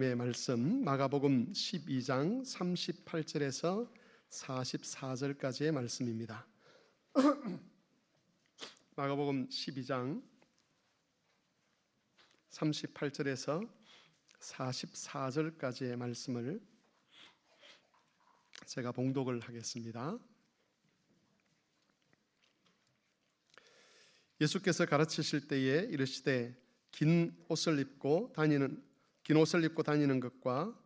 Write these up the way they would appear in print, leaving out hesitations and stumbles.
말씀 마가복음 12장 38절에서 44절까지의 말씀입니다. 마가복음 12장 38절에서 44절까지의 말씀을 제가 봉독을 하겠습니다. 예수께서 가르치실 때에 이르시되 긴 옷을 입고 다니는 것과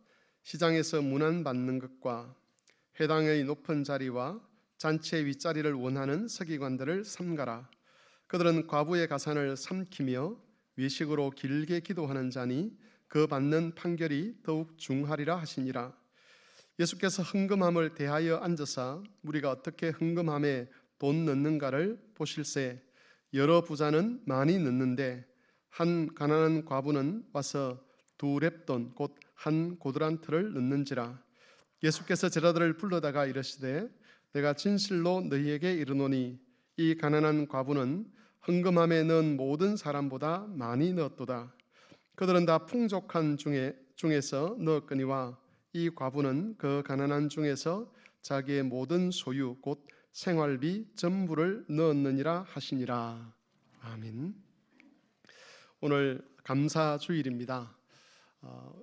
시장에서 문안받는 것과 회당의 높은 자리와 잔치의 윗자리를 원하는 서기관들을 삼가라. 그들은 과부의 가산을 삼키며 외식으로 길게 기도하는 자니 그 받는 판결이 더욱 중하리라 하시니라. 예수께서 헌금함을 대하여 앉으사 우리가 어떻게 헌금함에 돈 넣는가를 보실세. 여러 부자는 많이 넣는데 한 가난한 과부는 와서 두 렙돈 곧 한 고드란트를 넣는지라. 예수께서 제자들을 불러다가 이르시되 내가 진실로 너희에게 이르노니 이 가난한 과부는 헌금함에 넣은 모든 사람보다 많이 넣었도다. 그들은 다 풍족한 중에서 넣었거니와 이 과부는 그 가난한 중에서 자기의 모든 소유 곧 생활비 전부를 넣었느니라 하시니라. 아멘. 오늘 감사주일입니다.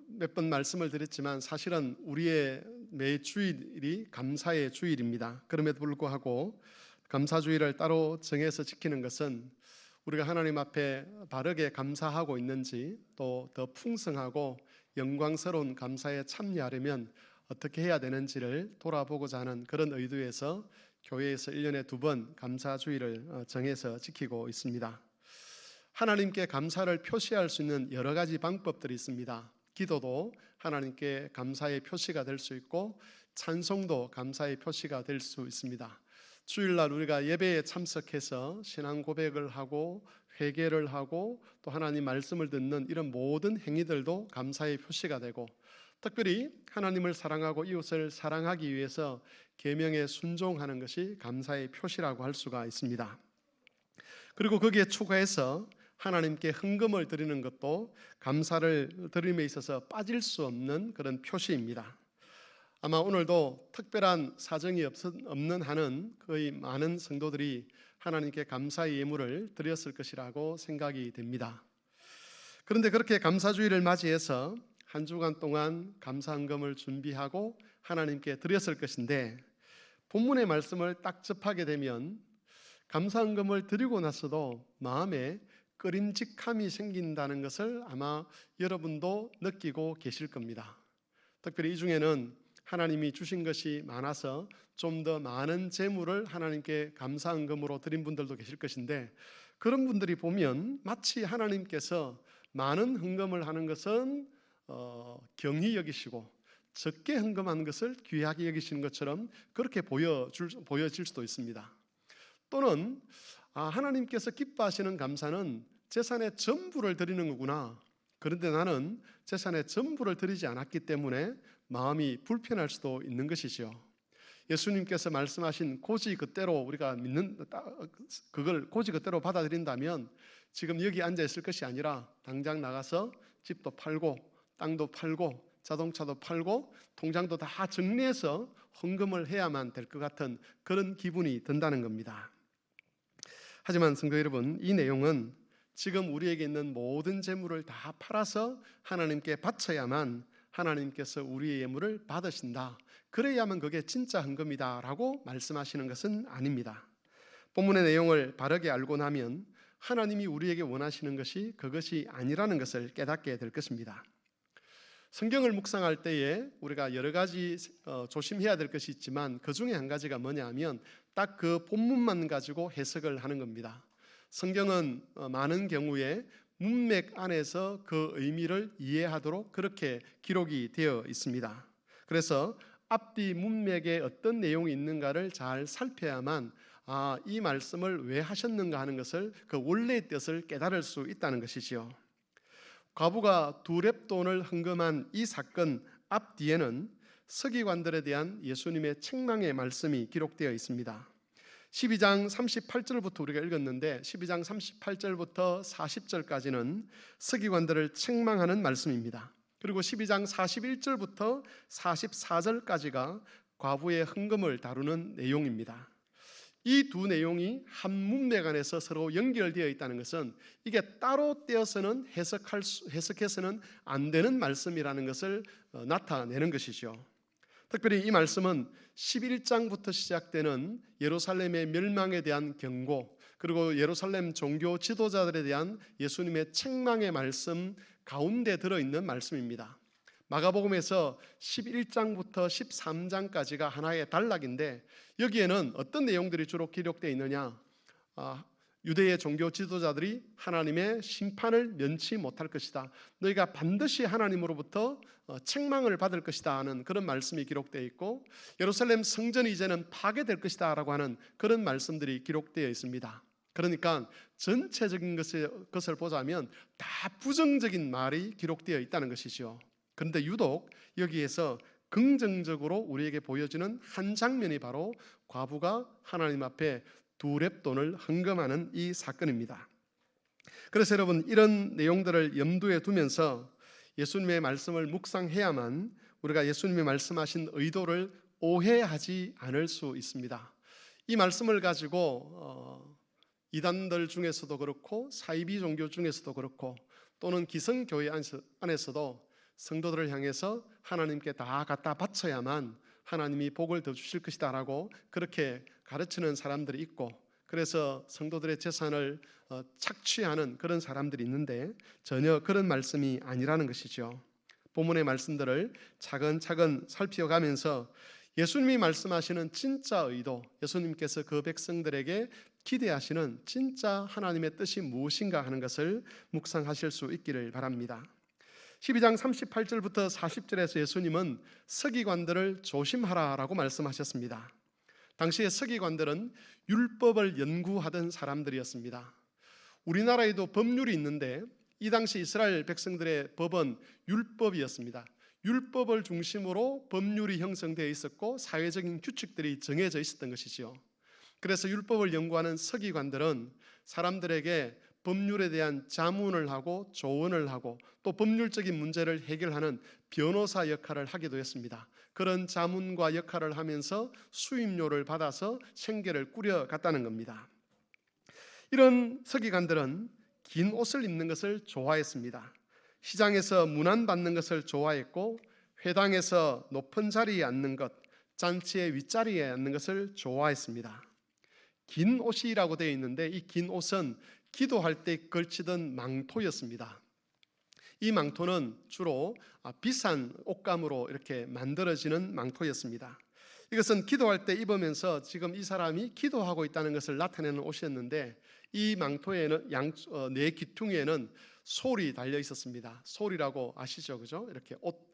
몇 번 말씀을 드렸지만 사실은 우리의 매 주일이 감사의 주일입니다. 그럼에도 불구하고 감사주일을 따로 정해서 지키는 것은 우리가 하나님 앞에 바르게 감사하고 있는지, 또 더 풍성하고 영광스러운 감사에 참여하려면 어떻게 해야 되는지를 돌아보고자 하는 그런 의도에서 교회에서 1년에 2번 감사주일을 정해서 지키고 있습니다. 하나님께 감사를 표시할 수 있는 여러 가지 방법들이 있습니다. 기도도 하나님께 감사의 표시가 될 수 있고 찬송도 감사의 표시가 될 수 있습니다. 주일날 우리가 예배에 참석해서 신앙 고백을 하고 회개를 하고 또 하나님 말씀을 듣는 이런 모든 행위들도 감사의 표시가 되고, 특별히 하나님을 사랑하고 이웃을 사랑하기 위해서 계명에 순종하는 것이 감사의 표시라고 할 수가 있습니다. 그리고 거기에 추가해서 하나님께 헌금을 드리는 것도 감사를 드림에 있어서 빠질 수 없는 그런 표시입니다. 아마 오늘도 특별한 사정이 없는 한은 거의 많은 성도들이 하나님께 감사의 예물을 드렸을 것이라고 생각이 됩니다. 그런데 그렇게 감사주일을 맞이해서 한 주간 동안 감사헌금을 준비하고 하나님께 드렸을 것인데, 본문의 말씀을 딱 접하게 되면 감사헌금을 드리고 나서도 마음에 꺼림직함이 생긴다는 것을 아마 여러분도 느끼고 계실 겁니다. 특별히 이 중에는 하나님이 주신 것이 많아서 좀 더 많은 재물을 하나님께 감사헌금으로 드린 분들도 계실 것인데, 그런 분들이 보면 마치 하나님께서 많은 헌금을 하는 것은 경히 여기시고 적게 헌금하는 것을 귀하게 여기시는 것처럼 그렇게 보여질 수도 있습니다. 또는 하나님께서 기뻐하시는 감사는 재산의 전부를 드리는 거구나. 그런데 나는 재산의 전부를 드리지 않았기 때문에 마음이 불편할 수도 있는 것이죠. 예수님께서 말씀하신 고지 그대로 우리가 믿는 그걸 고지 그대로 받아들인다면 지금 여기 앉아 있을 것이 아니라 당장 나가서 집도 팔고 땅도 팔고 자동차도 팔고 통장도 다 정리해서 헌금을 해야만 될 것 같은 그런 기분이 든다는 겁니다. 하지만 성도 여러분, 이 내용은 지금 우리에게 있는 모든 재물을 다 팔아서 하나님께 바쳐야만 하나님께서 우리의 예물을 받으신다, 그래야만 그게 진짜 헌금이다 라고 말씀하시는 것은 아닙니다. 본문의 내용을 바르게 알고 나면 하나님이 우리에게 원하시는 것이 그것이 아니라는 것을 깨닫게 될 것입니다. 성경을 묵상할 때에 우리가 여러 가지 조심해야 될 것이 있지만 그 중에 한 가지가 뭐냐 하면 딱 그 본문만 가지고 해석을 하는 겁니다. 성경은 많은 경우에 문맥 안에서 그 의미를 이해하도록 그렇게 기록이 되어 있습니다. 그래서 앞뒤 문맥에 어떤 내용이 있는가를 잘 살펴야만 이 말씀을 왜 하셨는가 하는 것을, 그 원래의 뜻을 깨달을 수 있다는 것이지요. 과부가 두 렙돈을 헌금한 이 사건 앞뒤에는 서기관들에 대한 예수님의 책망의 말씀이 기록되어 있습니다. 12장 38절부터 우리가 읽었는데 12장 38절부터 40절까지는 서기관들을 책망하는 말씀입니다. 그리고 12장 41절부터 44절까지가 과부의 헌금을 다루는 내용입니다. 이 두 내용이 한 문맥 안에서 서로 연결되어 있다는 것은 이게 따로 떼어서는 해석해서는 안 되는 말씀이라는 것을 나타내는 것이죠. 특별히 이 말씀은 11장부터 시작되는 예루살렘의 멸망에 대한 경고, 그리고 예루살렘 종교 지도자들에 대한 예수님의 책망의 말씀 가운데 들어있는 말씀입니다. 마가복음에서 11장부터 13장까지가 하나의 단락인데, 여기에는 어떤 내용들이 주로 기록되어 있느냐? 유대의 종교 지도자들이 하나님의 심판을 면치 못할 것이다, 너희가 반드시 하나님으로부터 책망을 받을 것이다 하는 그런 말씀이 기록되어 있고, 예루살렘 성전이 이제는 파괴될 것이다 라고 하는 그런 말씀들이 기록되어 있습니다. 그러니까 전체적인 것을 보자면 다 부정적인 말이 기록되어 있다는 것이죠. 그런데 유독 여기에서 긍정적으로 우리에게 보여지는 한 장면이 바로 과부가 하나님 앞에 두 렙돈을 헌금하는 이 사건입니다. 그래서 여러분, 이런 내용들을 염두에 두면서 예수님의 말씀을 묵상해야만 우리가 예수님이 말씀하신 의도를 오해하지 않을 수 있습니다. 이 말씀을 가지고 이단들 중에서도 그렇고 사이비 종교 중에서도 그렇고 또는 기성교회 안에서도 성도들을 향해서 하나님께 다 갖다 바쳐야만 하나님이 복을 더 주실 것이다 라고 그렇게 가르치는 사람들이 있고, 그래서 성도들의 재산을 착취하는 그런 사람들이 있는데 전혀 그런 말씀이 아니라는 것이죠. 본문의 말씀들을 차근차근 살펴가면서 예수님이 말씀하시는 진짜 의도, 예수님께서 그 백성들에게 기대하시는 진짜 하나님의 뜻이 무엇인가 하는 것을 묵상하실 수 있기를 바랍니다. 12장 38절부터 40절에서 예수님은 서기관들을 조심하라라고 말씀하셨습니다. 당시의 서기관들은 율법을 연구하던 사람들이었습니다. 우리나라에도 법률이 있는데 이 당시 이스라엘 백성들의 법은 율법이었습니다. 율법을 중심으로 법률이 형성되어 있었고 사회적인 규칙들이 정해져 있었던 것이죠. 그래서 율법을 연구하는 서기관들은 사람들에게 법률에 대한 자문을 하고 조언을 하고 또 법률적인 문제를 해결하는 변호사 역할을 하기도 했습니다. 그런 자문과 역할을 하면서 수임료를 받아서 생계를 꾸려갔다는 겁니다. 이런 서기관들은 긴 옷을 입는 것을 좋아했습니다. 시장에서 문안받는 것을 좋아했고, 회당에서 높은 자리에 앉는 것, 잔치의 윗자리에 앉는 것을 좋아했습니다. 긴 옷이라고 되어 있는데 이 긴 옷은 기도할 때 걸치던 망토였습니다. 이 망토는 주로 비싼 옷감으로 이렇게 만들어지는 망토였습니다. 이것은 기도할 때 입으면서 지금 이 사람이 기도하고 있다는 것을 나타내는 옷이었는데, 이 망토에는 네 귀퉁이에는 솔이 달려 있었습니다. 솔이라고 아시죠, 그죠? 이렇게 옷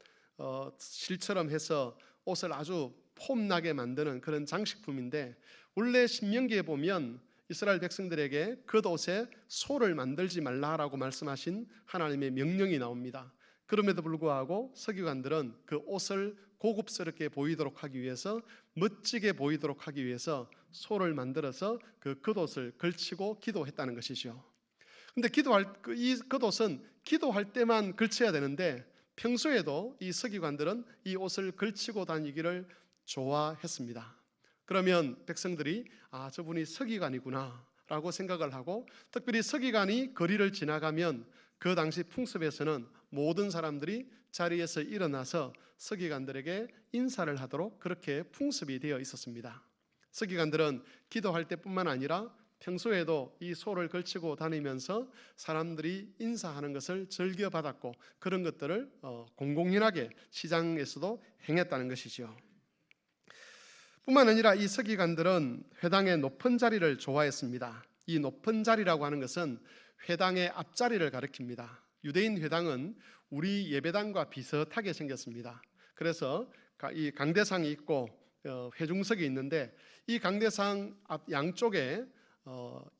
실처럼 해서 옷을 아주 폼나게 만드는 그런 장식품인데, 원래 신명기에 보면 이스라엘 백성들에게 겉옷에 솔을 만들지 말라라고 말씀하신 하나님의 명령이 나옵니다. 그럼에도 불구하고 서기관들은 그 옷을 고급스럽게 보이도록 하기 위해서, 멋지게 보이도록 하기 위해서 솔을 만들어서 그 겉옷을 걸치고 기도했다는 것이죠. 근데 이 겉옷은 기도할 때만 걸쳐야 되는데 평소에도 이 서기관들은 이 옷을 걸치고 다니기를 좋아했습니다. 그러면 백성들이 저분이 서기관이구나 라고 생각을 하고, 특별히 서기관이 거리를 지나가면 그 당시 풍습에서는 모든 사람들이 자리에서 일어나서 서기관들에게 인사를 하도록 그렇게 풍습이 되어 있었습니다. 서기관들은 기도할 때뿐만 아니라 평소에도 이 솔을 걸치고 다니면서 사람들이 인사하는 것을 즐겨받았고, 그런 것들을 공공연하게 시장에서도 행했다는 것이죠. 뿐만 아니라 이 서기관들은 회당의 높은 자리를 좋아했습니다. 이 높은 자리라고 하는 것은 회당의 앞자리를 가리킵니다. 유대인 회당은 우리 예배당과 비슷하게 생겼습니다. 그래서 이 강대상이 있고 회중석이 있는데, 이 강대상 앞 양쪽에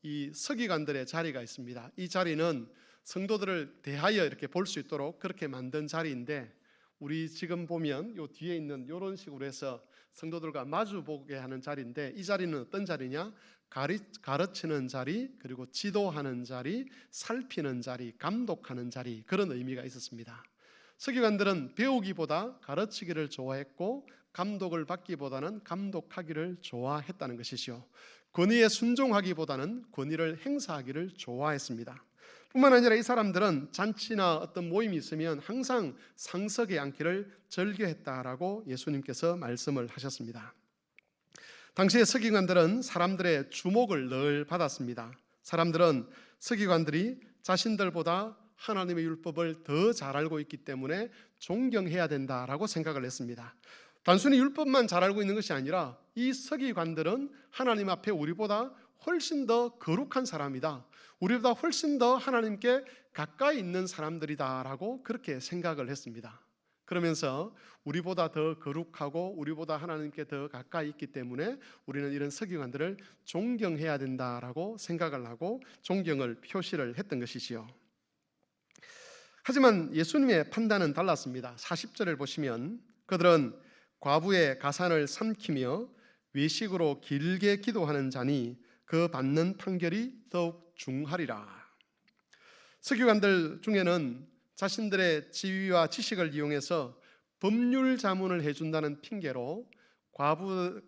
이 서기관들의 자리가 있습니다. 이 자리는 성도들을 대하여 이렇게 볼 수 있도록 그렇게 만든 자리인데, 우리 지금 보면 요 뒤에 있는 이런 식으로 해서 성도들과 마주 보게 하는 자리인데, 이 자리는 어떤 자리냐? 가르치는 자리, 그리고 지도하는 자리, 살피는 자리, 감독하는 자리, 그런 의미가 있었습니다. 서기관들은 배우기보다 가르치기를 좋아했고 감독을 받기보다는 감독하기를 좋아했다는 것이죠. 권위에 순종하기보다는 권위를 행사하기를 좋아했습니다. 뿐만 아니라 이 사람들은 잔치나 어떤 모임이 있으면 항상 상석에 앉기를 즐겨했다라고 예수님께서 말씀을 하셨습니다. 당시의 서기관들은 사람들의 주목을 늘 받았습니다. 사람들은 서기관들이 자신들보다 하나님의 율법을 더 잘 알고 있기 때문에 존경해야 된다라고 생각을 했습니다. 단순히 율법만 잘 알고 있는 것이 아니라 이 서기관들은 하나님 앞에 우리보다 훨씬 더 거룩한 사람이다, 우리보다 훨씬 더 하나님께 가까이 있는 사람들이다라고 그렇게 생각을 했습니다. 그러면서 우리보다 더 거룩하고 우리보다 하나님께 더 가까이 있기 때문에 우리는 이런 서기관들을 존경해야 된다라고 생각을 하고 존경을 표시를 했던 것이지요. 하지만 예수님의 판단은 달랐습니다. 40절을 보시면 그들은 과부의 가산을 삼키며 외식으로 길게 기도하는 자니 그 받는 판결이 더욱 중하리라. 서기관들 중에는 자신들의 지위와 지식을 이용해서 법률 자문을 해준다는 핑계로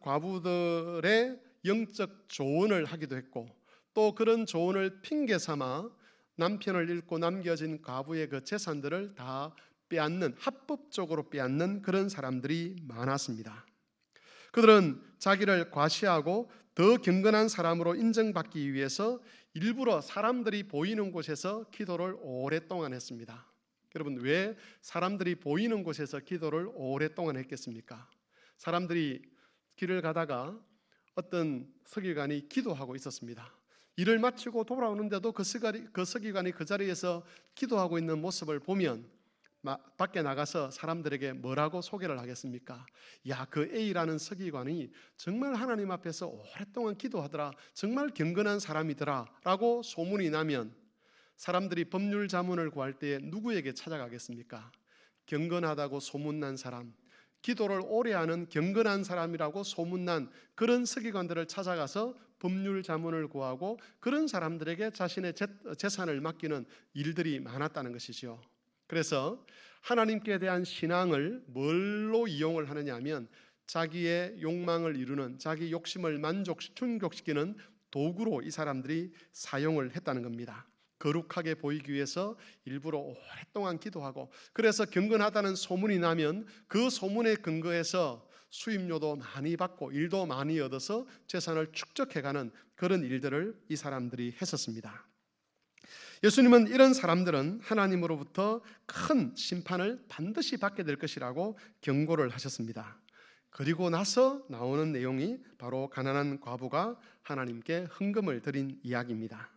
과부들의 영적 조언을 하기도 했고, 또 그런 조언을 핑계 삼아 남편을 잃고 남겨진 과부의 그 재산들을 다 빼앗는, 합법적으로 빼앗는 그런 사람들이 많았습니다. 그들은 자기를 과시하고 더 경건한 사람으로 인정받기 위해서 일부러 사람들이 보이는 곳에서 기도를 오랫동안 했습니다. 여러분, 왜 사람들이 보이는 곳에서 기도를 오랫동안 했겠습니까? 사람들이 길을 가다가 어떤 서기관이 기도하고 있었습니다. 일을 마치고 돌아오는데도 그 서기관이 그 자리에서 기도하고 있는 모습을 보면 밖에 나가서 사람들에게 뭐라고 소개를 하겠습니까? 야, 그 A라는 서기관이 정말 하나님 앞에서 오랫동안 기도하더라, 정말 경건한 사람이더라 라고 소문이 나면 사람들이 법률 자문을 구할 때 누구에게 찾아가겠습니까? 경건하다고 소문난 사람, 기도를 오래 하는 경건한 사람이라고 소문난 그런 서기관들을 찾아가서 법률 자문을 구하고 그런 사람들에게 자신의 재산을 맡기는 일들이 많았다는 것이죠. 그래서 하나님께 대한 신앙을 뭘로 이용을 하느냐 하면 자기의 욕망을 이루는, 자기 욕심을 충족시키는 도구로 이 사람들이 사용을 했다는 겁니다. 거룩하게 보이기 위해서 일부러 오랫동안 기도하고, 그래서 경건하다는 소문이 나면 그 소문에 근거해서 수임료도 많이 받고 일도 많이 얻어서 재산을 축적해가는 그런 일들을 이 사람들이 했었습니다. 예수님은 이런 사람들은 하나님으로부터 큰 심판을 반드시 받게 될 것이라고 경고를 하셨습니다. 그리고 나서 나오는 내용이 바로 가난한 과부가 하나님께 헌금을 드린 이야기입니다.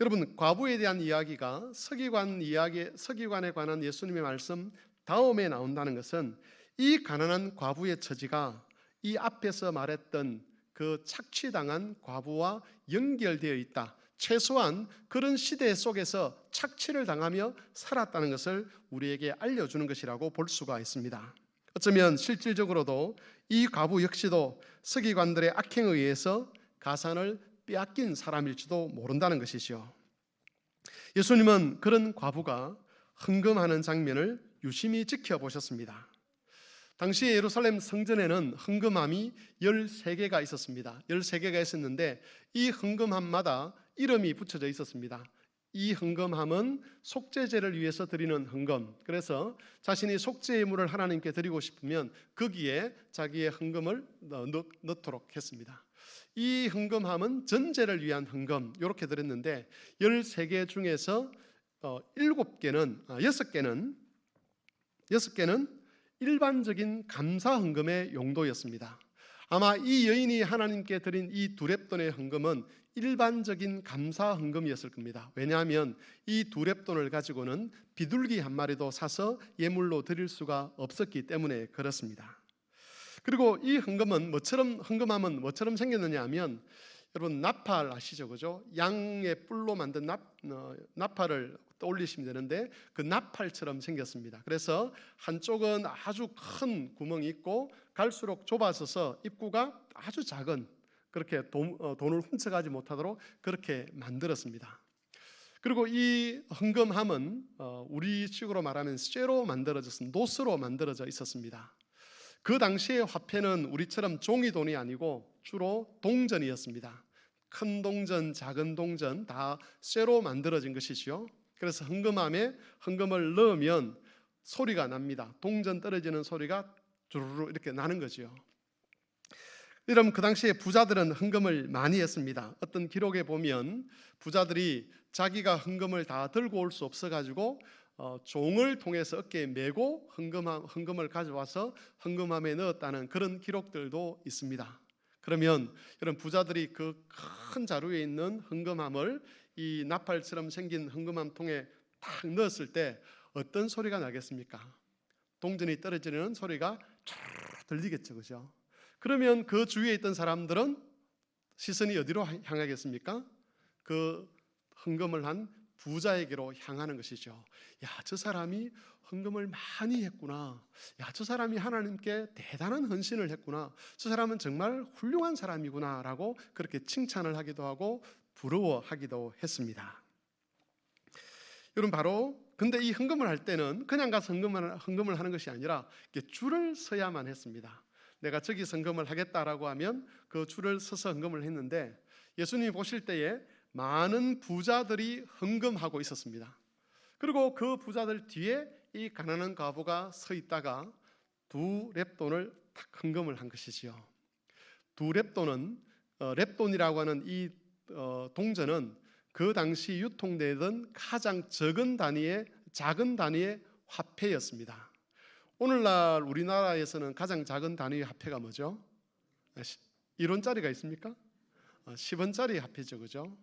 여러분, 과부에 대한 이야기가 서기관에 관한 예수님의 말씀 다음에 나온다는 것은 이 가난한 과부의 처지가 이 앞에서 말했던 그 착취당한 과부와 연결되어 있다, 최소한 그런 시대 속에서 착취를 당하며 살았다는 것을 우리에게 알려주는 것이라고 볼 수가 있습니다. 어쩌면 실질적으로도 이 과부 역시도 서기관들의 악행에 의해서 가산을 빼앗긴 사람일지도 모른다는 것이죠. 예수님은 그런 과부가 헌금하는 장면을 유심히 지켜보셨습니다. 당시 예루살렘 성전에는 헌금함이 13개가 있었습니다. 13개가 있었는데 이 헌금함마다 이름이 붙여져 있었습니다. 이 헌금함은 속죄제를 위해서 드리는 헌금, 그래서 자신이 속죄의 물을 하나님께 드리고 싶으면 거기에 자기의 헌금을 넣도록 했습니다. 이 헌금함은 전제를 위한 헌금, 이렇게 드렸는데 13개 중에서 6개는 일반적인 감사 헌금의 용도였습니다. 아마 이 여인이 하나님께 드린 이 두렙돈의 헌금은 일반적인 감사 헌금이었을 겁니다. 왜냐하면 이 두렙돈을 가지고는 비둘기 한 마리도 사서 예물로 드릴 수가 없었기 때문에 그렇습니다. 그리고 이 헌금함은 뭐처럼 생겼느냐 하면, 여러분 나팔 아시죠? 그죠? 양의 뿔로 만든 나팔을 떠올리시면 되는데 그 나팔처럼 생겼습니다. 그래서 한쪽은 아주 큰 구멍이 있고 갈수록 좁아져서 입구가 아주 작은, 그렇게 돈을 훔쳐가지 못하도록 그렇게 만들었습니다. 그리고 이 헌금함은 우리식으로 말하면 쇠로 만들어졌습니다. 노스로 만들어져 있었습니다. 그 당시의 화폐는 우리처럼 종이돈이 아니고 주로 동전이었습니다. 큰 동전, 작은 동전 다 쇠로 만들어진 것이죠. 그래서 헌금함에 헌금을 넣으면 소리가 납니다. 동전 떨어지는 소리가 주르르 이렇게 나는 거죠. 여러분, 그 당시에 부자들은 헌금을 많이 했습니다. 어떤 기록에 보면 부자들이 자기가 헌금을 다 들고 올 수 없어가지고 종을 통해서 어깨에 메고 헌금을 가져와서 헌금함에 넣었다는 그런 기록들도 있습니다. 그러면 여러분, 부자들이 그 큰 자루에 있는 헌금함을 이 나팔처럼 생긴 헌금함 통에 딱 넣었을 때 어떤 소리가 나겠습니까? 동전이 떨어지는 소리가 촤르 들리겠죠, 그죠? 그러면 그 주위에 있던 사람들은 시선이 어디로 향하겠습니까? 그 헌금을 한 부자에게로 향하는 것이죠. 야, 저 사람이 헌금을 많이 했구나. 야, 저 사람이 하나님께 대단한 헌신을 했구나. 저 사람은 정말 훌륭한 사람이구나 라고 그렇게 칭찬을 하기도 하고 부러워하기도 했습니다. 여러분, 바로 근데 이 헌금을 할 때는 그냥 가서 헌금을 하는 것이 아니라 줄을 서야만 했습니다. 내가 저기 헌금을 하겠다라고 하면 그 줄을 서서 헌금을 했는데, 예수님이 보실 때에 많은 부자들이 헌금하고 있었습니다. 그리고 그 부자들 뒤에 이 가난한 과부가 서 있다가 두 렙돈을 탁 헌금을 한 것이지요. 두 렙돈은 렙돈이라고 하는 이 동전은 그 당시 유통되던 가장 작은 단위의 화폐였습니다. 오늘날 우리나라에서는 가장 작은 단위의 화폐가 뭐죠? 1원짜리가 있습니까? 10원짜리 화폐죠, 그죠?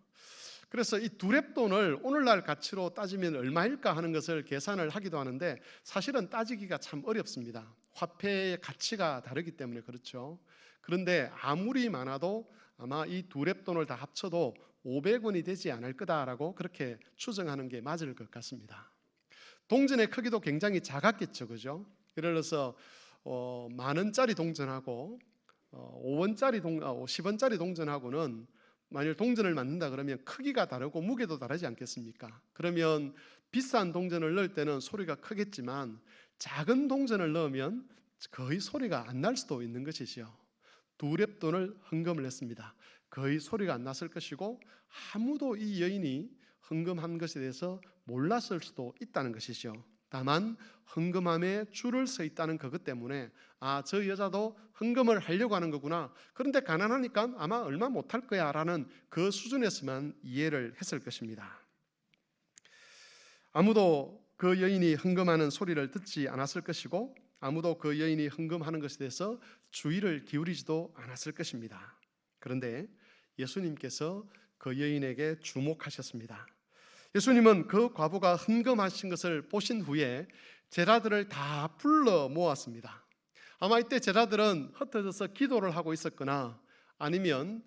그래서 이 두 렙돈을 오늘날 가치로 따지면 얼마일까 하는 것을 계산을 하기도 하는데 사실은 따지기가 참 어렵습니다. 화폐의 가치가 다르기 때문에 그렇죠. 그런데 아무리 많아도 아마 이 두 렙돈을 다 합쳐도 500원이 되지 않을 거다라고 그렇게 추정하는 게 맞을 것 같습니다. 동전의 크기도 굉장히 작았겠죠, 그죠? 예를 들어서 만원짜리 동전하고 10원짜리 동전하고는 만일 동전을 만든다 그러면 크기가 다르고 무게도 다르지 않겠습니까? 그러면 비싼 동전을 넣을 때는 소리가 크겠지만 작은 동전을 넣으면 거의 소리가 안 날 수도 있는 것이지요. 두 렙돈을 헌금을 했습니다. 거의 소리가 안 났을 것이고 아무도 이 여인이 헌금한 것에 대해서 몰랐을 수도 있다는 것이죠. 다만 헌금함에 줄을 서 있다는 그것 때문에 저 여자도 헌금을 하려고 하는 거구나. 그런데 가난하니까 아마 얼마 못할 거야 라는 그 수준에서만 이해를 했을 것입니다. 아무도 그 여인이 헌금하는 소리를 듣지 않았을 것이고 아무도 그 여인이 헌금하는 것에 대해서 주의를 기울이지도 않았을 것입니다. 그런데 예수님께서 그 여인에게 주목하셨습니다. 예수님은 그 과부가 헌금하신 것을 보신 후에 제자들을 다 불러 모았습니다. 아마 이때 제자들은 흩어져서 기도를 하고 있었거나 아니면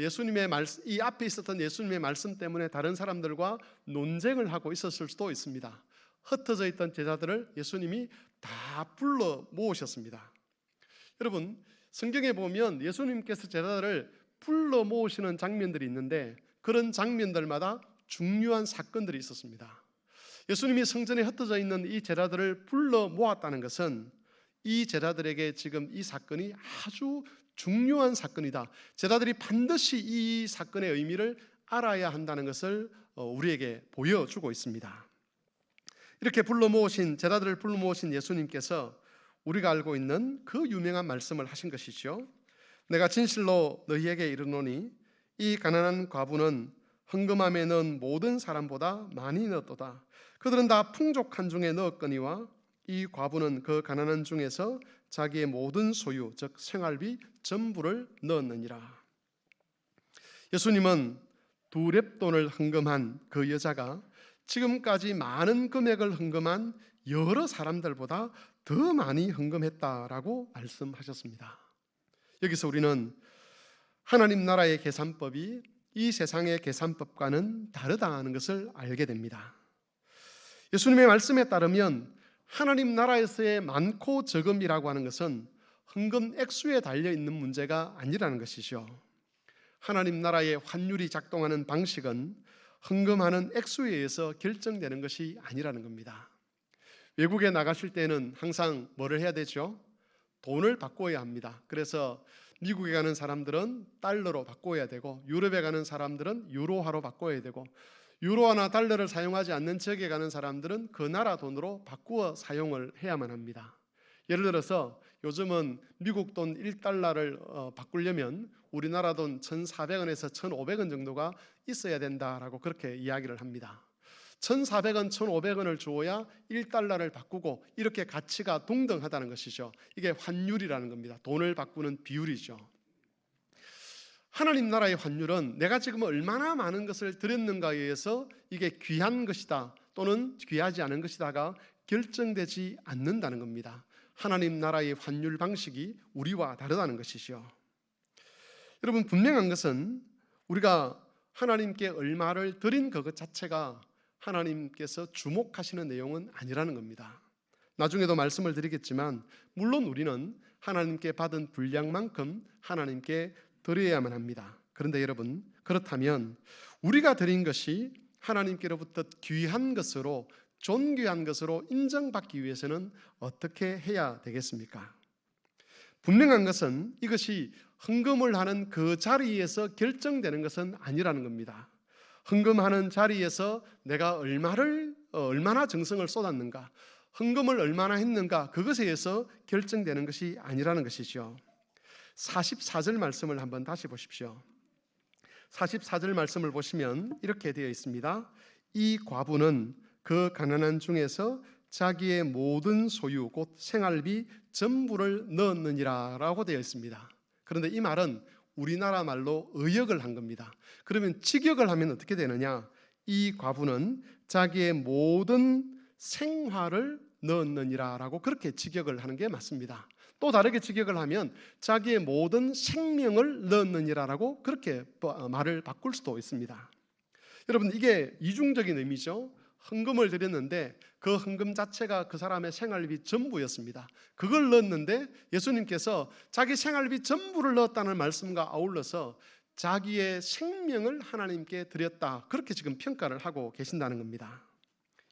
예수님의 말씀, 이 앞에 있었던 예수님의 말씀 때문에 다른 사람들과 논쟁을 하고 있었을 수도 있습니다. 흩어져 있던 제자들을 예수님이 다 불러 모으셨습니다. 여러분, 성경에 보면 예수님께서 제자들을 불러 모으시는 장면들이 있는데 그런 장면들마다 중요한 사건들이 있었습니다. 예수님이 성전에 흩어져 있는 이 제자들을 불러 모았다는 것은 이 제자들에게 지금 이 사건이 아주 중요한 사건이다. 제자들이 반드시 이 사건의 의미를 알아야 한다는 것을 우리에게 보여주고 있습니다. 이렇게 제자들을 불러 모으신 예수님께서 우리가 알고 있는 그 유명한 말씀을 하신 것이죠. 내가 진실로 너희에게 이르노니 이 가난한 과부는 헌금함에 넣은 모든 사람보다 많이 넣었도다. 그들은 다 풍족한 중에 넣었거니와 이 과부는 그 가난한 중에서 자기의 모든 소유 즉 생활비 전부를 넣었느니라. 예수님은 두 렙돈을 헌금한 그 여자가 지금까지 많은 금액을 헌금한 여러 사람들보다 더 많이 헌금했다라고 말씀하셨습니다. 여기서 우리는 하나님 나라의 계산법이 이 세상의 계산법과는 다르다는 것을 알게 됩니다. 예수님의 말씀에 따르면 하나님 나라에서의 많고 적음이라고 하는 것은 헌금 액수에 달려있는 문제가 아니라는 것이죠. 하나님 나라의 환율이 작동하는 방식은 헌금하는 액수에 의해서 결정되는 것이 아니라는 겁니다. 외국에 나가실 때는 항상 뭐를 해야 되죠? 돈을 바꿔야 합니다. 그래서 미국에 가는 사람들은 달러로 바꿔야 되고, 유럽에 가는 사람들은 유로화로 바꿔야 되고, 유로화나 달러를 사용하지 않는 지역에 가는 사람들은 그 나라 돈으로 바꾸어 사용을 해야만 합니다. 예를 들어서 요즘은 미국 돈 1달러를 바꾸려면 우리나라 돈 1,400원에서 1,500원 정도가 있어야 된다라고 그렇게 이야기를 합니다. 1,400원, 1,500원을 주어야 1달러를 바꾸고 이렇게 가치가 동등하다는 것이죠. 이게 환율이라는 겁니다. 돈을 바꾸는 비율이죠. 하나님 나라의 환율은 내가 지금 얼마나 많은 것을 드렸는가에 의해서 이게 귀한 것이다 또는 귀하지 않은 것이다가 결정되지 않는다는 겁니다. 하나님 나라의 환율 방식이 우리와 다르다는 것이죠. 여러분, 분명한 것은 우리가 하나님께 얼마를 드린 그것 자체가 하나님께서 주목하시는 내용은 아니라는 겁니다. 나중에도 말씀을 드리겠지만 물론 우리는 하나님께 받은 분량만큼 하나님께 드려야만 합니다. 그런데 여러분, 그렇다면 우리가 드린 것이 하나님께로부터 귀한 것으로, 존귀한 것으로 인정받기 위해서는 어떻게 해야 되겠습니까? 분명한 것은 이것이 헌금을 하는 그 자리에서 결정되는 것은 아니라는 겁니다. 헌금하는 자리에서 내가 얼마나 정성을 쏟았는가, 헌금을 얼마나 했는가, 그것에 의해서 결정되는 것이 아니라는 것이죠. 44절 말씀을 한번 다시 보십시오. 44절 말씀을 보시면 이렇게 되어 있습니다. 이 과부는 그 가난한 중에서 자기의 모든 소유 곧 생활비 전부를 넣었느니라 라고 되어 있습니다. 그런데 이 말은 우리나라 말로 의역을 한 겁니다. 그러면 직역을 하면 어떻게 되느냐? 이 과부는 자기의 모든 생활을 넣었느니라 라고 그렇게 직역을 하는 게 맞습니다. 또 다르게 직역을 하면 자기의 모든 생명을 넣었느니라 라고 그렇게 말을 바꿀 수도 있습니다. 여러분, 이게 이중적인 의미죠. 헌금을 드렸는데 그 헌금 자체가 그 사람의 생활비 전부였습니다. 그걸 넣었는데 예수님께서 자기 생활비 전부를 넣었다는 말씀과 아울러서 자기의 생명을 하나님께 드렸다, 그렇게 지금 평가를 하고 계신다는 겁니다.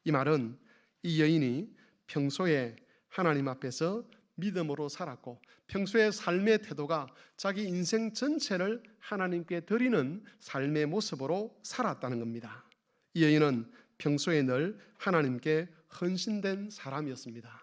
이 말은 이 여인이 평소에 하나님 앞에서 믿음으로 살았고 평소의 삶의 태도가 자기 인생 전체를 하나님께 드리는 삶의 모습으로 살았다는 겁니다. 이 여인은 평소에 늘 하나님께 헌신된 사람이었습니다.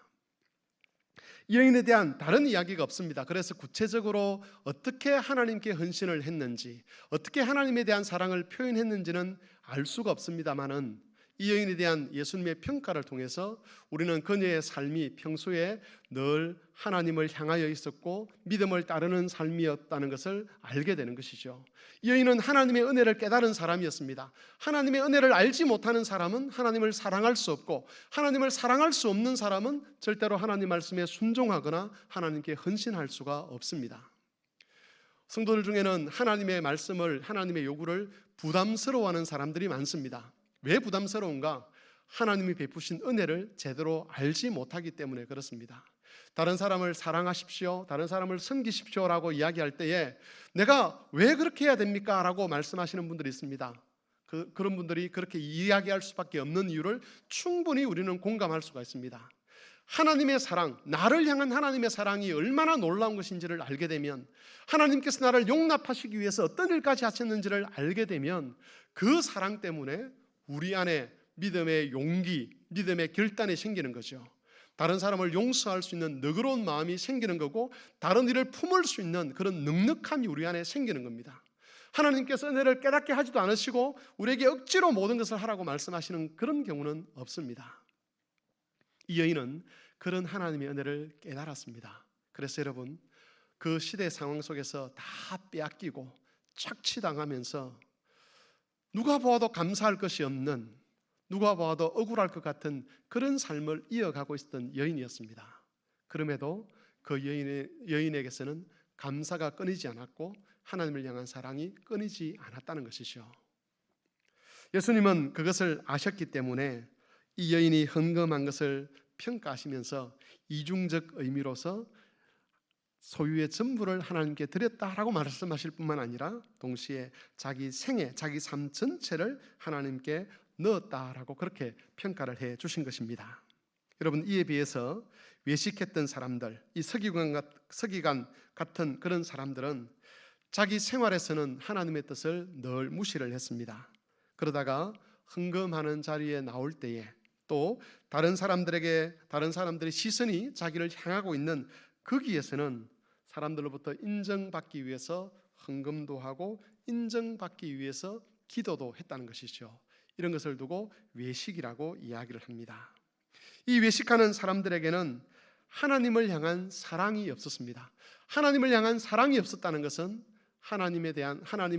이 여인에 대한 다른 이야기가 없습니다. 그래서 구체적으로 어떻게 하나님께 헌신을 했는지, 어떻게 하나님에 대한 사랑을 표현했는지는 알 수가 없습니다만은 이 여인에 대한 예수님의 평가를 통해서 우리는 그녀의 삶이 평소에 늘 하나님을 향하여 있었고 믿음을 따르는 삶이었다는 것을 알게 되는 것이죠. 이 여인은 하나님의 은혜를 깨달은 사람이었습니다. 하나님의 은혜를 알지 못하는 사람은 하나님을 사랑할 수 없고, 하나님을 사랑할 수 없는 사람은 절대로 하나님 말씀에 순종하거나 하나님께 헌신할 수가 없습니다. 성도들 중에는 하나님의 말씀을, 하나님의 요구를 부담스러워하는 사람들이 많습니다. 왜 부담스러운가? 하나님이 베푸신 은혜를 제대로 알지 못하기 때문에 그렇습니다. 다른 사람을 사랑하십시오, 다른 사람을 섬기십시오라고 이야기할 때에 내가 왜 그렇게 해야 됩니까? 라고 말씀하시는 분들이 있습니다. 그런 분들이 그렇게 이야기할 수밖에 없는 이유를 충분히 우리는 공감할 수가 있습니다. 하나님의 사랑, 나를 향한 하나님의 사랑이 얼마나 놀라운 것인지를 알게 되면, 하나님께서 나를 용납하시기 위해서 어떤 일까지 하셨는지를 알게 되면 그 사랑 때문에 우리 안에 믿음의 용기, 믿음의 결단이 생기는 거죠. 다른 사람을 용서할 수 있는 너그러운 마음이 생기는 거고, 다른 일을 품을 수 있는 그런 넉넉함이 우리 안에 생기는 겁니다. 하나님께서 은혜를 깨닫게 하지도 않으시고 우리에게 억지로 모든 것을 하라고 말씀하시는 그런 경우는 없습니다. 이 여인은 그런 하나님의 은혜를 깨달았습니다. 그래서 여러분, 그 시대 상황 속에서 다 빼앗기고 착취당하면서 누가 보아도 감사할 것이 없는, 누가 보아도 억울할 것 같은 그런 삶을 이어가고 있었던 여인이었습니다. 그럼에도 그 여인에게서는 감사가 끊이지 않았고 하나님을 향한 사랑이 끊이지 않았다는 것이죠. 예수님은 그것을 아셨기 때문에 이 여인이 헌금한 것을 평가하시면서 이중적 의미로서 소유의 전부를 하나님께 드렸다라고 말씀하실 뿐만 아니라 동시에 자기 생애, 자기 삶 전체를 하나님께 넣었다라고 그렇게 평가를 해 주신 것입니다. 여러분, 이에 비해서 외식했던 사람들, 이 서기관 같은 그런 사람들은 자기 생활에서는 하나님의 뜻을 늘 무시를 했습니다. 그러다가 헌금하는 자리에 나올 때에 또 다른 사람들의 시선이 자기를 향하고 있는 거기에서는 사람들로부터 인정받기 위해서 헌금도 하고 인정받기 위해서 기도도 했다는 것이죠. 이런 것을 두고 외식이라고 이야기를 합니다. 이 외식하는 사람들에게는 하나님을 향한 사랑이 없었습니다. 하나님을 향한 사랑이 없었다는 것은 하나님의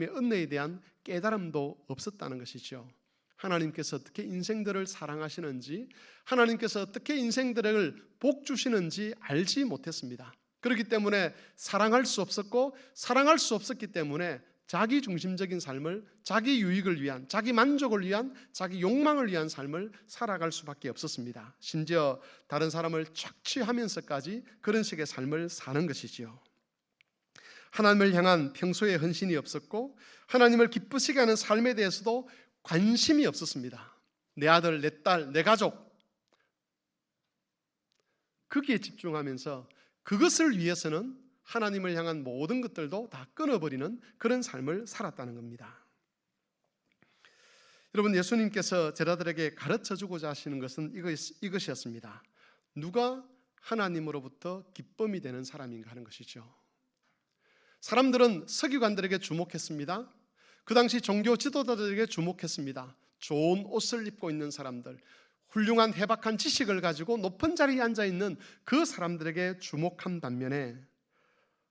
은혜에 대한 깨달음도 없었다는 것이죠. 하나님께서 어떻게 인생들을 사랑하시는지, 하나님께서 어떻게 인생들을 복 주시는지 알지 못했습니다. 그렇기 때문에 사랑할 수 없었고, 사랑할 수 없었기 때문에 자기 중심적인 삶을, 자기 유익을 위한, 자기 만족을 위한, 자기 욕망을 위한 삶을 살아갈 수밖에 없었습니다. 심지어 다른 사람을 착취하면서까지 그런 식의 삶을 사는 것이지요. 하나님을 향한 평소에 헌신이 없었고, 하나님을 기쁘시게 하는 삶에 대해서도 관심이 없었습니다. 내 아들, 내 딸, 내 가족, 거기에 집중하면서 그것을 위해서는 하나님을 향한 모든 것들도 다 끊어버리는 그런 삶을 살았다는 겁니다. 여러분, 예수님께서 제자들에게 가르쳐주고자 하시는 것은 이것이었습니다. 누가 하나님으로부터 기쁨이 되는 사람인가 하는 것이죠. 사람들은 서기관들에게 주목했습니다. 그 당시 종교 지도자들에게 주목했습니다. 좋은 옷을 입고 있는 사람들, 훌륭한 해박한 지식을 가지고 높은 자리에 앉아있는 그 사람들에게 주목한 반면에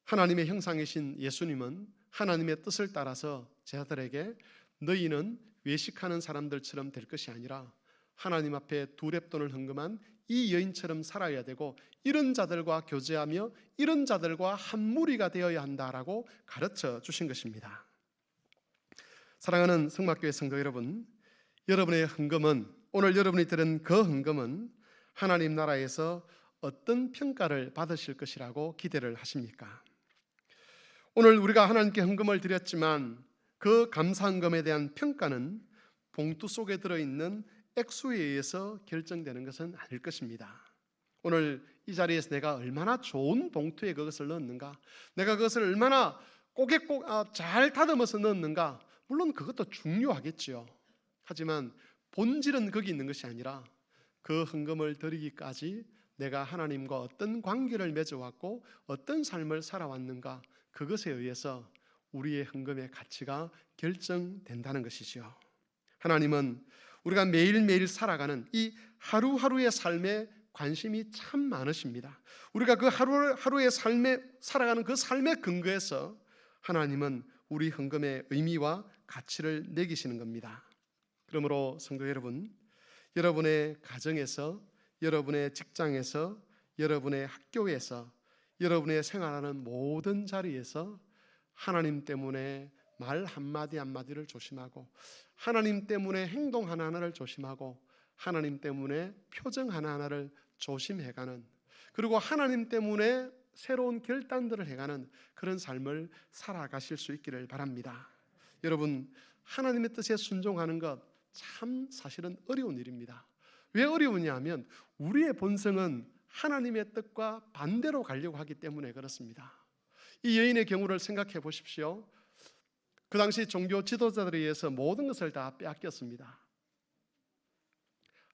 하나님의 형상이신 예수님은 하나님의 뜻을 따라서 제자들에게 너희는 외식하는 사람들처럼 될 것이 아니라 하나님 앞에 두 렙돈을 헌금한 이 여인처럼 살아야 되고 이런 자들과 교제하며 이런 자들과 한 무리가 되어야 한다라고 가르쳐 주신 것입니다. 사랑하는 성막교회 성도 여러분, 여러분의 헌금은, 오늘 여러분이 들은 그 헌금은 하나님 나라에서 어떤 평가를 받으실 것이라고 기대를 하십니까? 오늘 우리가 하나님께 헌금을 드렸지만 그 감사 헌금에 대한 평가는 봉투 속에 들어있는 액수에 의해서 결정되는 것은 아닐 것입니다. 오늘 이 자리에서 내가 얼마나 좋은 봉투에 그것을 넣었는가, 내가 그것을 얼마나 잘 다듬어서 넣었는가, 물론 그것도 중요하겠지요. 하지만 본질은 거기 있는 것이 아니라 그 헌금을 드리기까지 내가 하나님과 어떤 관계를 맺어왔고 어떤 삶을 살아왔는가, 그것에 의해서 우리의 헌금의 가치가 결정된다는 것이지요. 하나님은 우리가 매일매일 살아가는 이 하루하루의 삶에 관심이 참 많으십니다. 우리가 그 하루하루의 삶에 살아가는 그 삶의 근거에서 하나님은 우리 헌금의 의미와 가치를 매기시는 겁니다. 그러므로 성도 여러분, 여러분의 가정에서, 여러분의 직장에서, 여러분의 학교에서, 여러분의 생활하는 모든 자리에서 하나님 때문에 말 한마디 한마디를 조심하고, 하나님 때문에 행동 하나하나를 조심하고, 하나님 때문에 표정 하나하나를 조심해가는, 그리고 하나님 때문에 새로운 결단들을 해가는 그런 삶을 살아가실 수 있기를 바랍니다. 여러분, 하나님의 뜻에 순종하는 것 참 사실은 어려운 일입니다. 왜 어려우냐 하면 우리의 본성은 하나님의 뜻과 반대로 가려고 하기 때문에 그렇습니다. 이 여인의 경우를 생각해 보십시오. 그 당시 종교 지도자들에 의해서 모든 것을 다 빼앗겼습니다.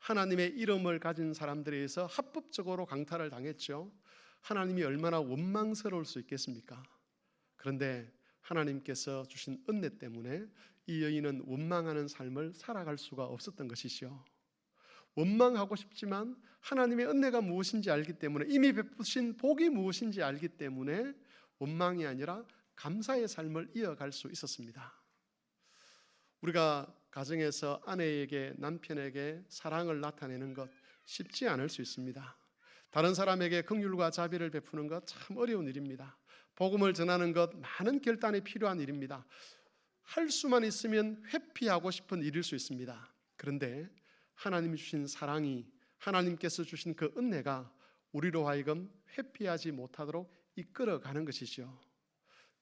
하나님의 이름을 가진 사람들에 의해서 합법적으로 강탈을 당했죠. 하나님이 얼마나 원망스러울 수 있겠습니까? 그런데 하나님께서 주신 은혜 때문에 이 여인은 원망하는 삶을 살아갈 수가 없었던 것이죠. 원망하고 싶지만 하나님의 은혜가 무엇인지 알기 때문에, 이미 베푸신 복이 무엇인지 알기 때문에 원망이 아니라 감사의 삶을 이어갈 수 있었습니다. 우리가 가정에서 아내에게, 남편에게 사랑을 나타내는 것 쉽지 않을 수 있습니다. 다른 사람에게 긍휼과 자비를 베푸는 것 참 어려운 일입니다. 복음을 전하는 것 많은 결단이 필요한 일입니다. 할 수만 있으면 회피하고 싶은 일일 수 있습니다. 그런데 하나님이 주신 사랑이, 하나님께서 주신 그 은혜가 우리로 하여금 회피하지 못하도록 이끌어가는 것이죠.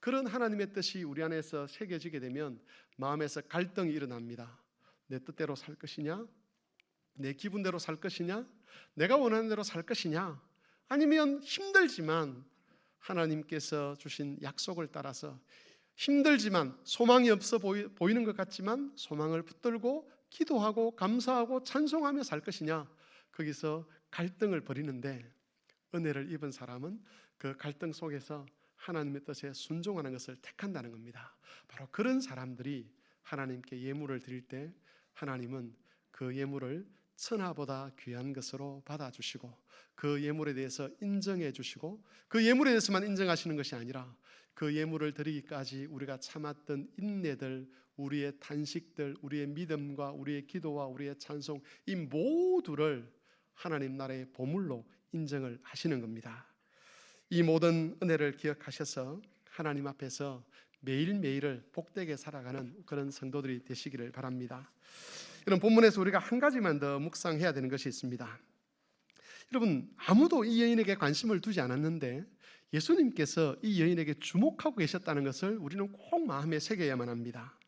그런 하나님의 뜻이 우리 안에서 새겨지게 되면 마음에서 갈등이 일어납니다. 내 뜻대로 살 것이냐? 내 기분대로 살 것이냐? 내가 원하는 대로 살 것이냐? 아니면 힘들지만 하나님께서 주신 약속을 따라서 힘들지만 소망이 없어 보이는 것 같지만 소망을 붙들고 기도하고 감사하고 찬송하며 살 것이냐? 거기서 갈등을 벌이는데 은혜를 입은 사람은 그 갈등 속에서 하나님의 뜻에 순종하는 것을 택한다는 겁니다. 바로 그런 사람들이 하나님께 예물을 드릴 때 하나님은 그 예물을 천하보다 귀한 것으로 받아주시고 그 예물에 대해서 인정해 주시고 그 예물에 대해서만 인정하시는 것이 아니라 그 예물을 드리기까지 우리가 참았던 인내들, 우리의 탄식들, 우리의 믿음과 우리의 기도와 우리의 찬송, 이 모두를 하나님 나라의 보물로 인정을 하시는 겁니다. 이 모든 은혜를 기억하셔서 하나님 앞에서 매일매일을 복되게 살아가는 그런 성도들이 되시기를 바랍니다. 이런 본문에서 우리가 한 가지만 더 묵상해야 되는 것이 있습니다. 여러분, 아무도 이 여인에게 관심을 두지 않았는데 예수님께서 이 여인에게 주목하고 계셨다는 것을 우리는 꼭 마음에 새겨야만 합니다.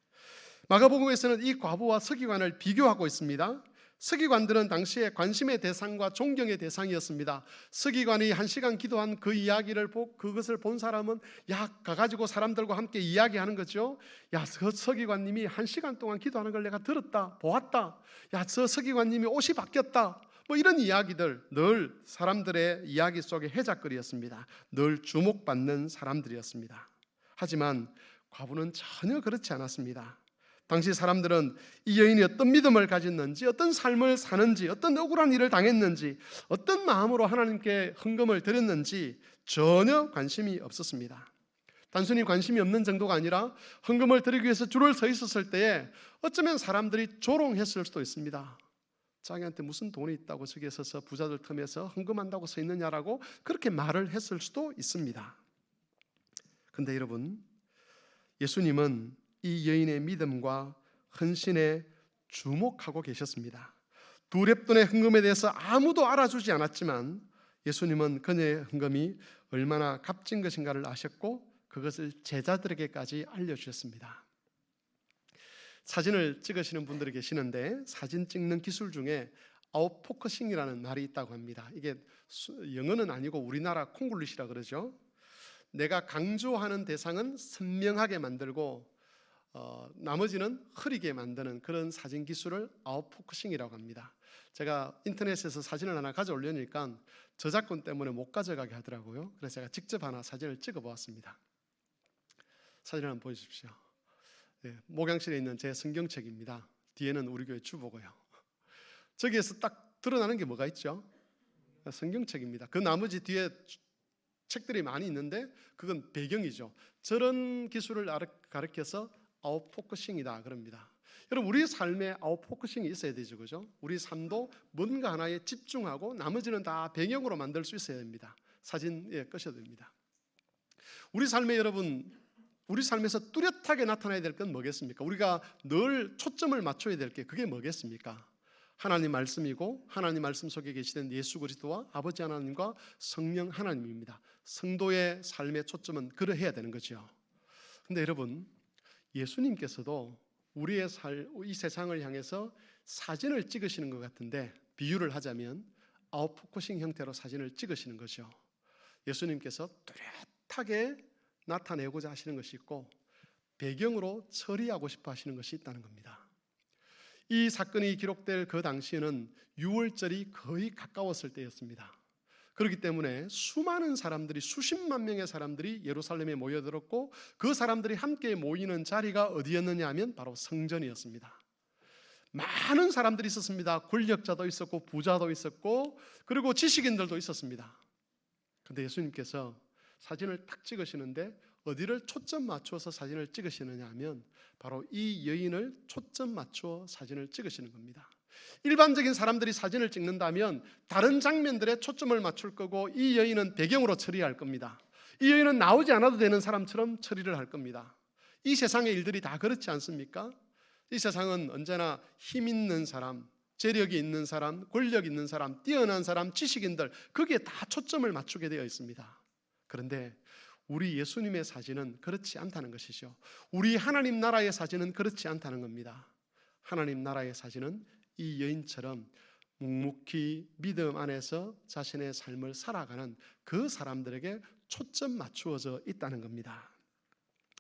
마가복음에서는 이 과부와 서기관을 비교하고 있습니다. 서기관들은 당시에 관심의 대상과 존경의 대상이었습니다. 서기관이 1시간 기도한 그 이야기를 그것을 본 사람은 가가지고 사람들과 함께 이야기하는 거죠. 저 서기관님이 1시간 동안 기도하는 걸 내가 들었다, 보았다. 저 서기관님이 옷이 바뀌었다. 이런 이야기들 늘 사람들의 이야기 속의 해작거리였습니다. 늘 주목받는 사람들이었습니다. 하지만 과부는 전혀 그렇지 않았습니다. 당시 사람들은 이 여인이 어떤 믿음을 가졌는지, 어떤 삶을 사는지, 어떤 억울한 일을 당했는지, 어떤 마음으로 하나님께 헌금을 드렸는지 전혀 관심이 없었습니다. 단순히 관심이 없는 정도가 아니라 헌금을 드리기 위해서 줄을 서 있었을 때에 어쩌면 사람들이 조롱했을 수도 있습니다. 자기한테 무슨 돈이 있다고 저기에 서서 부자들 틈에서 헌금한다고 서 있느냐라고 그렇게 말을 했을 수도 있습니다. 그런데 여러분, 예수님은 이 여인의 믿음과 헌신에 주목하고 계셨습니다. 두 렙돈의 헌금에 대해서 아무도 알아주지 않았지만 예수님은 그녀의 헌금이 얼마나 값진 것인가를 아셨고 그것을 제자들에게까지 알려주셨습니다. 사진을 찍으시는 분들이 계시는데 사진 찍는 기술 중에 아웃포커싱이라는 말이 있다고 합니다. 이게 영어는 아니고 우리나라 콩글리시라 그러죠. 내가 강조하는 대상은 선명하게 만들고 나머지는 흐리게 만드는 그런 사진 기술을 아웃포커싱이라고 합니다. 제가 인터넷에서 사진을 하나 가져오려니까 저작권 때문에 못 가져가게 하더라고요. 그래서 제가 직접 하나 사진을 찍어 보았습니다. 사진을 한번 보여주십시오. 목양실에 있는 제 성경책입니다. 뒤에는 우리 교회 주보고요. 저기에서 딱 드러나는 게 뭐가 있죠? 성경책입니다. 그 나머지 뒤에 책들이 많이 있는데 그건 배경이죠. 저런 기술을 가르쳐서 아웃포커싱이다 그럽니다. 여러분, 우리 삶에 아웃포커싱이 있어야 되죠, 그죠? 우리 삶도 뭔가 하나에 집중하고 나머지는 다 배경으로 만들 수 있어야 됩니다. 사진에 끄셔도 됩니다. 우리 삶에 여러분, 우리 삶에서 뚜렷하게 나타나야 될 건 뭐겠습니까? 우리가 늘 초점을 맞춰야 될 게 그게 뭐겠습니까? 하나님 말씀이고 하나님 말씀 속에 계시된 예수 그리스도와 아버지 하나님과 성령 하나님입니다. 성도의 삶의 초점은 그러해야 되는 거죠. 근데 여러분, 예수님께서도 우리의 이 세상을 향해서 사진을 찍으시는 것 같은데 비유를 하자면 아웃포커싱 형태로 사진을 찍으시는 거죠. 예수님께서 뚜렷하게 나타내고자 하시는 것이 있고 배경으로 처리하고 싶어 하시는 것이 있다는 겁니다. 이 사건이 기록될 그 당시에는 유월절이 거의 가까웠을 때였습니다. 그렇기 때문에 수많은 사람들이, 수십만 명의 사람들이 예루살렘에 모여들었고 그 사람들이 함께 모이는 자리가 어디였느냐 하면 바로 성전이었습니다. 많은 사람들이 있었습니다. 권력자도 있었고 부자도 있었고 그리고 지식인들도 있었습니다. 그런데 예수님께서 사진을 딱 찍으시는데 어디를 초점 맞추어서 사진을 찍으시느냐 하면 바로 이 여인을 초점 맞추어 사진을 찍으시는 겁니다. 일반적인 사람들이 사진을 찍는다면 다른 장면들에 초점을 맞출 거고 이 여인은 배경으로 처리할 겁니다. 이 여인은 나오지 않아도 되는 사람처럼 처리를 할 겁니다. 이 세상의 일들이 다 그렇지 않습니까? 이 세상은 언제나 힘 있는 사람, 재력이 있는 사람, 권력 있는 사람, 뛰어난 사람, 지식인들 거기에 다 초점을 맞추게 되어 있습니다. 그런데 우리 예수님의 사진은 그렇지 않다는 것이죠. 우리 하나님 나라의 사진은 그렇지 않다는 겁니다. 하나님 나라의 사진은 이 여인처럼 묵묵히 믿음 안에서 자신의 삶을 살아가는 그 사람들에게 초점 맞추어져 있다는 겁니다.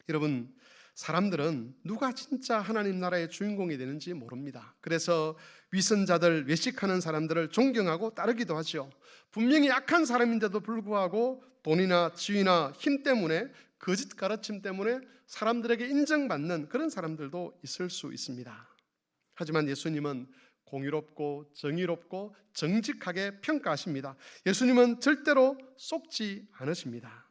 여러분, 사람들은 누가 진짜 하나님 나라의 주인공이 되는지 모릅니다. 그래서 위선자들, 외식하는 사람들을 존경하고 따르기도 하죠. 분명히 악한 사람인데도 불구하고 돈이나 지위나 힘 때문에, 거짓 가르침 때문에 사람들에게 인정받는 그런 사람들도 있을 수 있습니다. 하지만 예수님은 공의롭고 정의롭고 정직하게 평가하십니다. 예수님은 절대로 속지 않으십니다.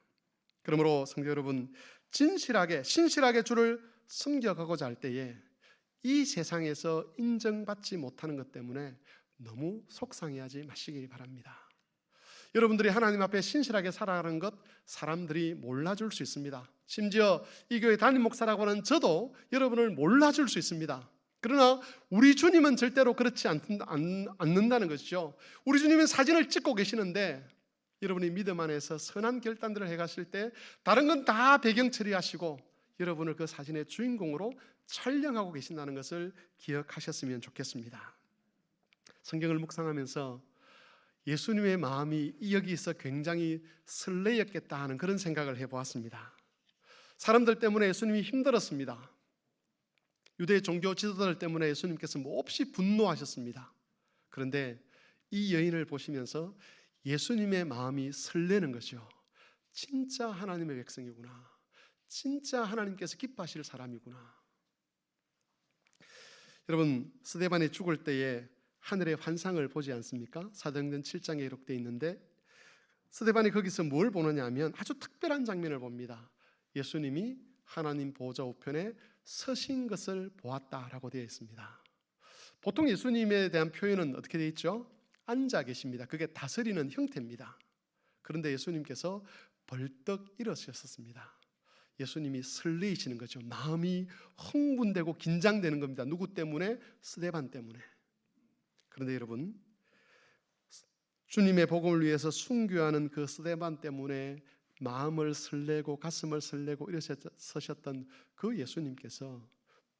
그러므로 성도 여러분, 진실하게 신실하게 주를 섬겨가고자 할 때에 이 세상에서 인정받지 못하는 것 때문에 너무 속상해하지 마시기 바랍니다. 여러분들이 하나님 앞에 신실하게 살아가는 것 사람들이 몰라줄 수 있습니다. 심지어 이 교회 담임 목사라고 하는 저도 여러분을 몰라줄 수 있습니다. 그러나 우리 주님은 절대로 그렇지 않는다는 것이죠. 우리 주님은 사진을 찍고 계시는데 여러분이 믿음 안에서 선한 결단들을 해가실 때 다른 건 다 배경 처리하시고 여러분을 그 사진의 주인공으로 촬영하고 계신다는 것을 기억하셨으면 좋겠습니다. 성경을 묵상하면서 예수님의 마음이 여기서 굉장히 설레였겠다 하는 그런 생각을 해보았습니다. 사람들 때문에 예수님이 힘들었습니다. 유대 종교 지도자들 때문에 예수님께서 몹시 분노하셨습니다. 그런데 이 여인을 보시면서 예수님의 마음이 설레는 것이요. 진짜 하나님의 백성이구나. 진짜 하나님께서 기뻐하실 사람이구나. 여러분, 스데반이 죽을 때에 하늘의 환상을 보지 않습니까? 사도행전 7장에 기록되어 있는데 스데반이 거기서 뭘 보느냐 하면 아주 특별한 장면을 봅니다. 예수님이 하나님 보좌 우편에 서신 것을 보았다라고 되어 있습니다. 보통 예수님에 대한 표현은 어떻게 되어 있죠? 앉아 계십니다. 그게 다스리는 형태입니다. 그런데 예수님께서 벌떡 일어서셨습니다. 예수님이 설레이시는 거죠. 마음이 흥분되고 긴장되는 겁니다. 누구 때문에? 스데반 때문에. 그런데 여러분, 주님의 복음을 위해서 순교하는 그 스데반 때문에 마음을 설레고 가슴을 설레고 일어서셨던 그 예수님께서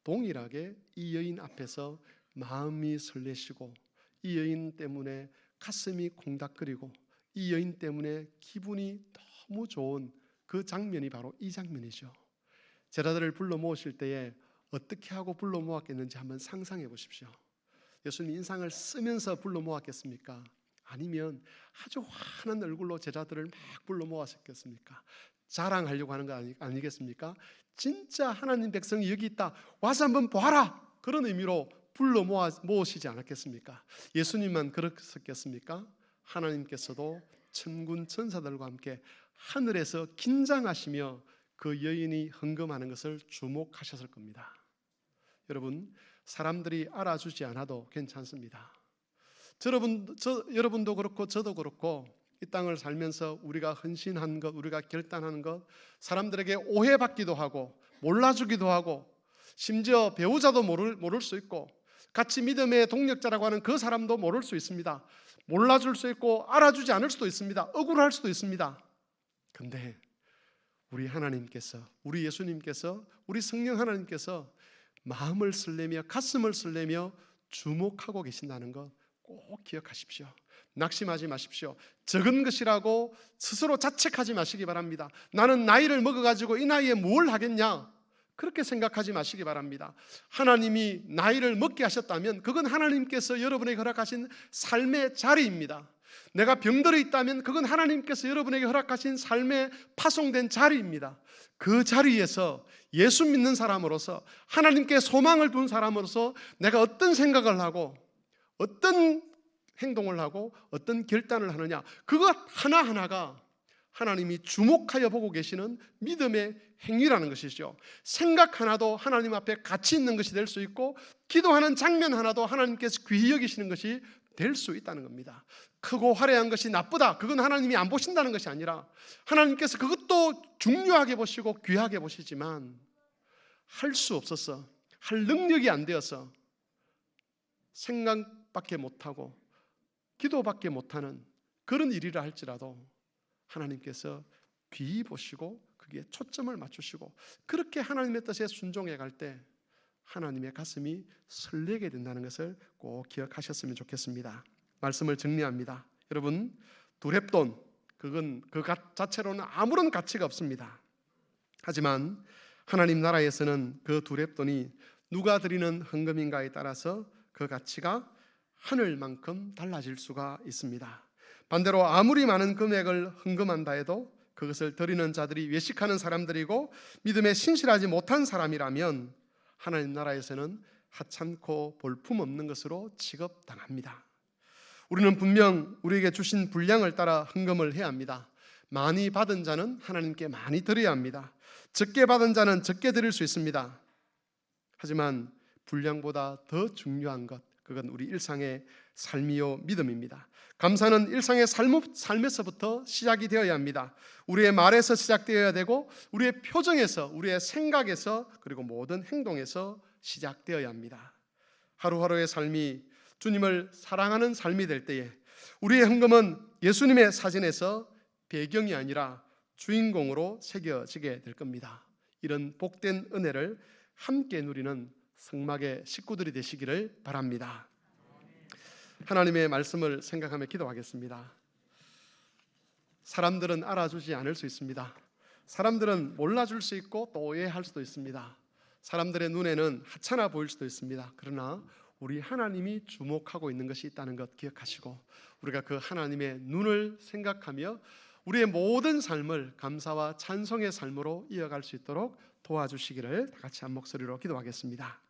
동일하게 이 여인 앞에서 마음이 설레시고 이 여인 때문에 가슴이 콩닥거리고 이 여인 때문에 기분이 너무 좋은 그 장면이 바로 이 장면이죠. 제자들을 불러 모으실 때에 어떻게 하고 불러 모았겠는지 한번 상상해 보십시오. 예수님 인상을 쓰면서 불러 모았겠습니까? 아니면 아주 환한 얼굴로 제자들을 막 불러 모았겠습니까? 자랑하려고 하는 거 아니겠습니까? 진짜 하나님 백성이 여기 있다. 와서 한번 봐라. 그런 의미로 불러 모으시지 않았겠습니까? 예수님만 그렇겠습니까? 하나님께서도 천군 천사들과 함께 하늘에서 긴장하시며 그 여인이 헌금하는 것을 주목하셨을 겁니다. 여러분, 사람들이 알아주지 않아도 괜찮습니다. 여러분도 그렇고 저도 그렇고 이 땅을 살면서 우리가 헌신한 것, 우리가 결단하는 것 사람들에게 오해받기도 하고 몰라주기도 하고 심지어 배우자도 모를 수 있고 같이 믿음의 동력자라고 하는 그 사람도 모를 수 있습니다. 몰라줄 수 있고 알아주지 않을 수도 있습니다. 억울할 수도 있습니다. 그런데 우리 하나님께서, 우리 예수님께서, 우리 성령 하나님께서 마음을 설레며 가슴을 설레며 주목하고 계신다는 것 꼭 기억하십시오. 낙심하지 마십시오. 적은 것이라고 스스로 자책하지 마시기 바랍니다. 나는 나이를 먹어가지고 이 나이에 뭘 하겠냐, 그렇게 생각하지 마시기 바랍니다. 하나님이 나이를 먹게 하셨다면 그건 하나님께서 여러분에게 허락하신 삶의 자리입니다. 내가 병들어 있다면 그건 하나님께서 여러분에게 허락하신 삶의 파송된 자리입니다. 그 자리에서 예수 믿는 사람으로서 하나님께 소망을 둔 사람으로서 내가 어떤 생각을 하고 어떤 행동을 하고 어떤 결단을 하느냐, 그것 하나하나가 하나님이 주목하여 보고 계시는 믿음의 행위라는 것이죠. 생각 하나도 하나님 앞에 가치 있는 것이 될 수 있고 기도하는 장면 하나도 하나님께서 귀히 여기시는 것이 될 수 있다는 겁니다. 크고 화려한 것이 나쁘다, 그건 하나님이 안 보신다는 것이 아니라 하나님께서 그것도 중요하게 보시고 귀하게 보시지만 할 수 없어서, 할 능력이 안 되어서 생각밖에 못하고 기도밖에 못하는 그런 일이라 할지라도 하나님께서 귀히 보시고 거기에 초점을 맞추시고 그렇게 하나님의 뜻에 순종해 갈 때 하나님의 가슴이 설레게 된다는 것을 꼭 기억하셨으면 좋겠습니다. 말씀을 정리합니다. 여러분, 두렙돈 그건 그 자체로는 아무런 가치가 없습니다. 하지만 하나님 나라에서는 그 두렙돈이 누가 드리는 헌금인가에 따라서 그 가치가 하늘만큼 달라질 수가 있습니다. 반대로 아무리 많은 금액을 헌금한다 해도 그것을 드리는 자들이 외식하는 사람들이고 믿음에 신실하지 못한 사람이라면 하나님 나라에서는 하찮고 볼품없는 것으로 취급당합니다. 우리는 분명 우리에게 주신 분량을 따라 헌금을 해야 합니다. 많이 받은 자는 하나님께 많이 드려야 합니다. 적게 받은 자는 적게 드릴 수 있습니다. 하지만 분량보다 더 중요한 것, 그건 우리 일상의 삶이요 믿음입니다. 감사는 일상의 삶에서부터 시작이 되어야 합니다. 우리의 말에서 시작되어야 되고 우리의 표정에서, 우리의 생각에서, 그리고 모든 행동에서 시작되어야 합니다. 하루하루의 삶이 주님을 사랑하는 삶이 될 때에 우리의 헌금은 예수님의 사진에서 배경이 아니라 주인공으로 새겨지게 될 겁니다. 이런 복된 은혜를 함께 누리는 성막의 식구들이 되시기를 바랍니다. 하나님의 말씀을 생각하며 기도하겠습니다. 사람들은 알아주지 않을 수 있습니다. 사람들은 몰라줄 수 있고 또 오해할 수도 있습니다. 사람들의 눈에는 하찮아 보일 수도 있습니다. 그러나 우리 하나님이 주목하고 있는 것이 있다는 것 기억하시고 우리가 그 하나님의 눈을 생각하며 우리의 모든 삶을 감사와 찬송의 삶으로 이어갈 수 있도록 도와주시기를 다 같이 한 목소리로 기도하겠습니다.